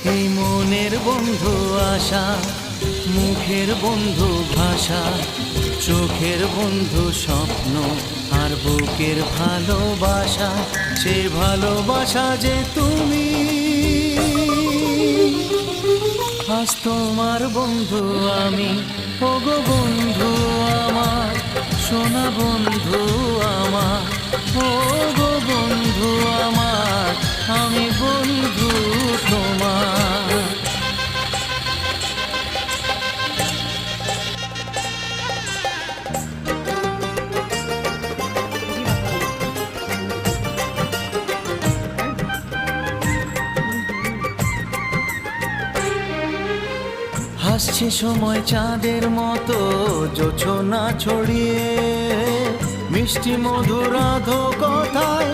এই মনের বন্ধু আশা, মুখের বন্ধু ভাষা, চোখের বন্ধু স্বপ্ন, আর বুকের ভালোবাসা। সে ভালোবাসা যে তুমি, আজ তোমার বন্ধু আমি। ওগো বন্ধু আমার, সোনা বন্ধু আমার, ওগো বন্ধু আমার, আমি বন্ধু তোমার। হাসছে সময় চাঁদের মতো জোছনা ছড়িয়ে, মিষ্টি মধুর আধো কথায়